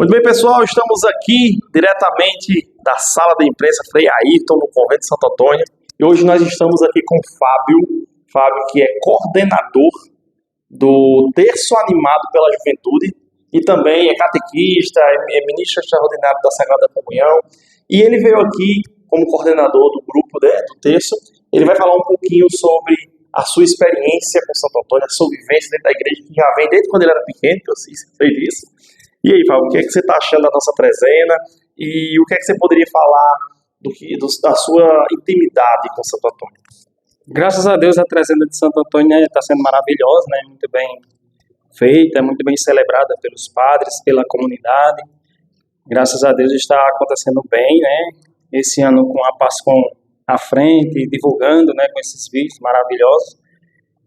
Muito bem, pessoal, estamos aqui diretamente da sala da imprensa Frei Ayrton, no Convento de Santo Antônio. E hoje nós estamos aqui com o Fábio que é coordenador do Terço Animado pela Juventude e também é catequista, é ministro extraordinário da Sagrada Comunhão. E ele veio aqui como coordenador do grupo, do Terço. Ele vai falar um pouquinho sobre a sua experiência com Santo Antônio, a sua vivência dentro da igreja, que já vem desde quando ele era pequeno, que eu sei disso. E aí, Fábio, o que é que você está achando da nossa trezena? E o que é que você poderia falar da sua intimidade com Santo Antônio? Graças a Deus, a trezena de Santo Antônio está sendo maravilhosa, né? Muito bem feita, muito bem celebrada pelos padres, pela comunidade. Graças a Deus está acontecendo bem, né? Esse ano com a Pascom à frente, divulgando, né, com esses vídeos maravilhosos.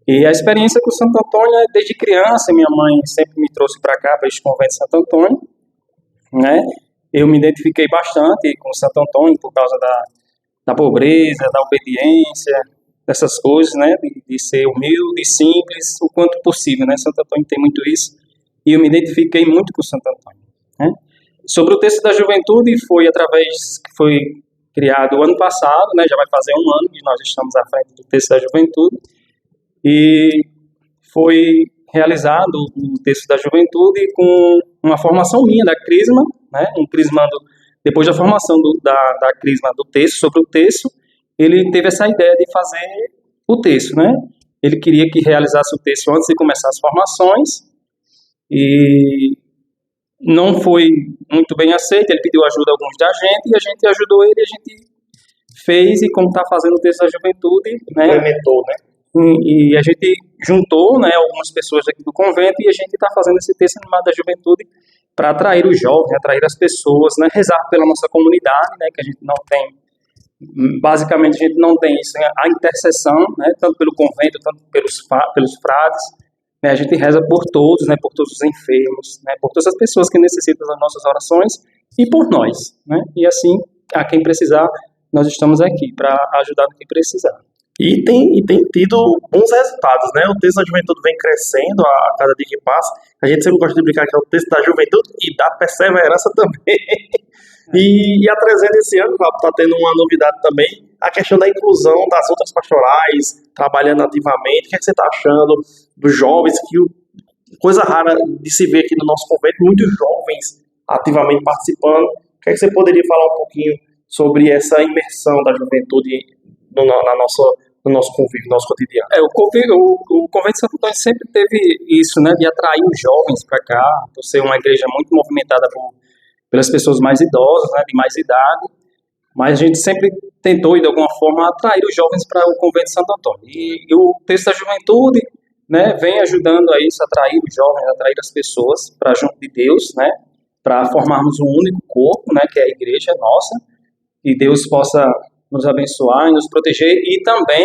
E a experiência com Santo Antônio é desde criança. Minha mãe sempre me trouxe para cá, para este convento de Santo Antônio, né? Eu me identifiquei bastante com Santo Antônio por causa da pobreza, da obediência, dessas coisas, né? De ser humilde, simples, o quanto possível, né? Santo Antônio tem muito isso. E eu me identifiquei muito com Santo Antônio, né? Sobre o Terço da Juventude, foi criado o ano passado, né? Já vai fazer um ano que nós estamos à frente do Terço da Juventude. E foi realizado o Terço da Juventude com uma formação minha da Crisma, né? Um crismando, depois da formação da Crisma do Terço, sobre o Terço, ele teve essa ideia de fazer o Terço, né? Ele queria que realizasse o Terço antes de começar as formações e não foi muito bem aceito. Ele pediu ajuda a alguns da gente e a gente ajudou ele, a gente fez, e como está fazendo o Terço da Juventude, né? Implementou, né? E a gente juntou, né, algumas pessoas aqui do convento e a gente está fazendo esse Terço Animado da Juventude para atrair os jovens, atrair as pessoas, né, rezar pela nossa comunidade, né, que a gente não tem, basicamente a gente não tem isso, né, a intercessão, né, tanto pelo convento, tanto pelos frades, né, a gente reza por todos, né, por todos os enfermos, né, por todas as pessoas que necessitam das nossas orações e por nós, né, e assim, a quem precisar, nós estamos aqui para ajudar no que precisar. E tem tido bons resultados, né? O Terço da Juventude vem crescendo a cada dia que passa. A gente sempre gosta de brincar que é o Terço da Juventude e da perseverança também. E a trezena esse ano está tendo uma novidade também, a questão da inclusão das outras pastorais, trabalhando ativamente. O que é que você está achando dos jovens? Coisa rara de se ver aqui no nosso convento, muitos jovens ativamente participando. O que é que você poderia falar um pouquinho sobre essa imersão da juventude no nosso convívio, no nosso cotidiano? O Convento de Santo Antônio sempre teve isso, né, de atrair os jovens para cá, por ser uma igreja muito movimentada pelas pessoas mais idosas, né, de mais idade, mas a gente sempre tentou, de alguma forma, atrair os jovens para o Convento de Santo Antônio. E o Terço da Juventude, né, vem ajudando a isso, atrair os jovens, atrair as pessoas para junto de Deus, né, para formarmos um único corpo, né, que é a igreja nossa, e Deus possa nos abençoar e nos proteger, e também,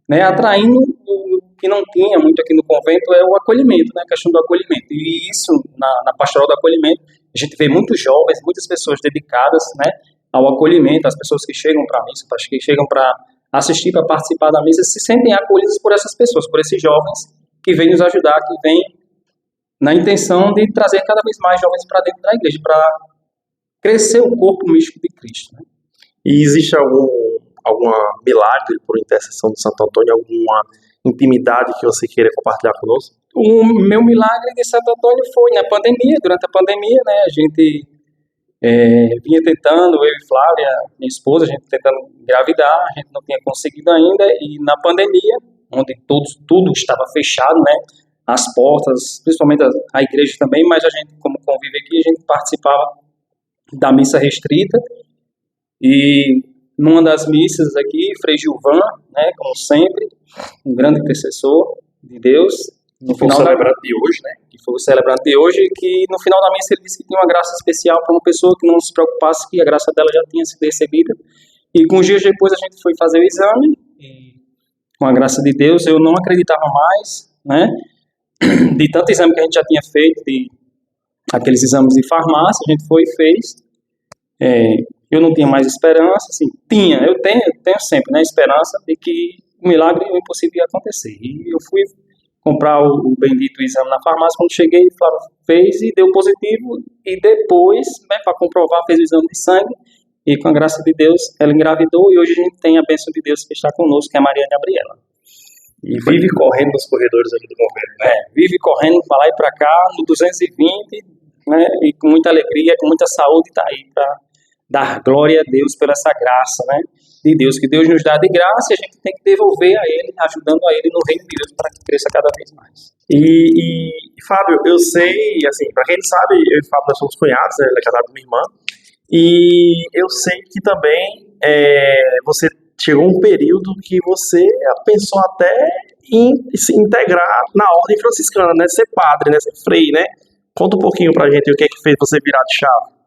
né, atraindo o que não tinha muito aqui no convento, é o acolhimento, né, a questão do acolhimento. E isso, na pastoral do acolhimento, a gente vê muitos jovens, muitas pessoas dedicadas, né, ao acolhimento, as pessoas que chegam para a missa, que chegam para assistir, para participar da missa, se sentem acolhidas por essas pessoas, por esses jovens que vêm nos ajudar, que vêm na intenção de trazer cada vez mais jovens para dentro da igreja, para crescer o corpo místico de Cristo, né? E existe algum milagre por intercessão de Santo Antônio, alguma intimidade que você queira compartilhar conosco? O meu milagre de Santo Antônio foi na pandemia, durante a pandemia, né? A gente vinha tentando, eu e Flávia, minha esposa, a gente tentando engravidar, a gente não tinha conseguido ainda, e na pandemia, onde tudo estava fechado, né? As portas, principalmente a igreja também, mas a gente, como convive aqui, a gente participava da missa restrita. E numa das missas aqui, Frei Gilvan, né, como sempre, um grande intercessor de Deus, no final o celebrante de hoje, né? Que foi o celebrante de hoje, que no final da missa ele disse que tinha uma graça especial para uma pessoa que não se preocupasse, que a graça dela já tinha sido recebida. E com dias depois a gente foi fazer o exame, e com a graça de Deus eu não acreditava mais, né? De tanto exame que a gente já tinha feito, de aqueles exames de farmácia, a gente foi e fez. Eu não tinha mais esperança, assim, eu tenho sempre, né, esperança de que o milagre, o impossível ia acontecer. E eu fui comprar o bendito exame na farmácia. Quando cheguei, Flávia fez e deu positivo. E depois, né, para comprovar, fez o exame de sangue. E com a graça de Deus, ela engravidou. E hoje a gente tem a bênção de Deus que está conosco, que é a Maria Gabriela. E vive correndo nos corredores aqui do convento, né? Vive correndo para lá e para cá, no 220, né, e com muita alegria, com muita saúde, está aí para dar glória a Deus pela essa graça, né, de Deus, que Deus nos dá de graça e a gente tem que devolver a Ele, ajudando a Ele no reino de Deus para que cresça cada vez mais. E Fábio, eu sei, assim, para quem não sabe, eu e o Fábio nós somos cunhados, né? Ele é casado com minha irmã, e eu sei que também você chegou um período que você pensou até em se integrar na ordem franciscana, né? Ser padre, né? Ser frei, né? Conta um pouquinho pra gente o que é que fez você virar de chave.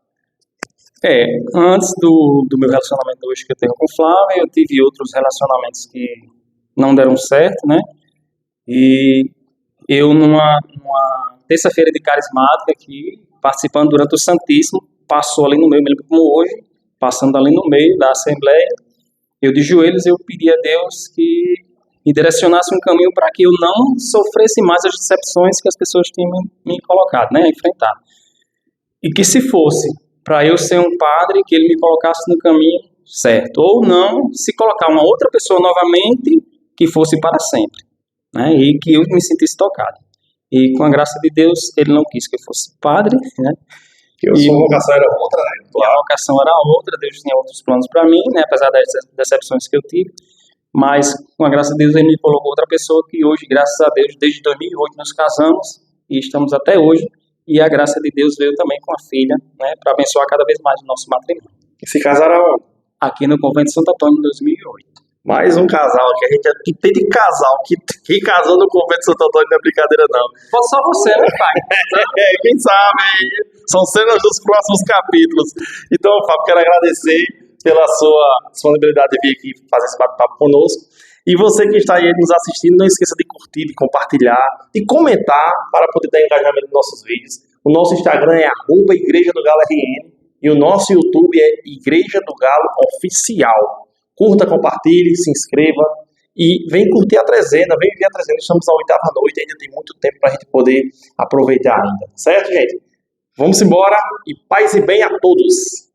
Antes do meu relacionamento hoje que eu tenho com o Flávio, eu tive outros relacionamentos que não deram certo, né? E eu numa terça-feira de carismática aqui, participando durante o Santíssimo, passou ali no meio, me lembro como hoje, passando ali no meio da Assembleia, eu de joelhos, eu pedi a Deus que me direcionasse um caminho para que eu não sofresse mais as decepções que as pessoas tinham me colocado, né, enfrentado. E que se fosse para eu ser um padre, que ele me colocasse no caminho certo. Ou não, se colocar uma outra pessoa novamente, que fosse para sempre, né, e que eu me sentisse tocado. E com a graça de Deus, ele não quis que eu fosse padre, né. A sua vocação era outra, né? A vocação era outra, Deus tinha outros planos para mim, né, apesar das decepções que eu tive, mas com a graça de Deus ele me colocou outra pessoa que hoje, graças a Deus, desde 2008 nos casamos e estamos até hoje, e a graça de Deus veio também com a filha, né, para abençoar cada vez mais o nosso matrimônio. E se casaram aqui no Convento de Santo Antônio em 2008. Mais um casal que a gente tem de casal que casou no Convento de Santo Antônio, não é brincadeira não. Pode só você, né, pai? Quem sabe, são cenas dos próximos capítulos. Então, Fábio, quero agradecer pela sua disponibilidade de vir aqui fazer esse bate-papo conosco. E você que está aí nos assistindo, não esqueça de curtir, de compartilhar, de comentar para poder dar engajamento nos nossos vídeos. O nosso Instagram é @Igreja do Galo RN e o nosso YouTube é Igreja do Galo Oficial. Curta, compartilhe, se inscreva e vem curtir a trezena, vem ver a trezena. Estamos na 8ª noite, ainda tem muito tempo para a gente poder aproveitar ainda. Certo, gente? Vamos embora e paz e bem a todos!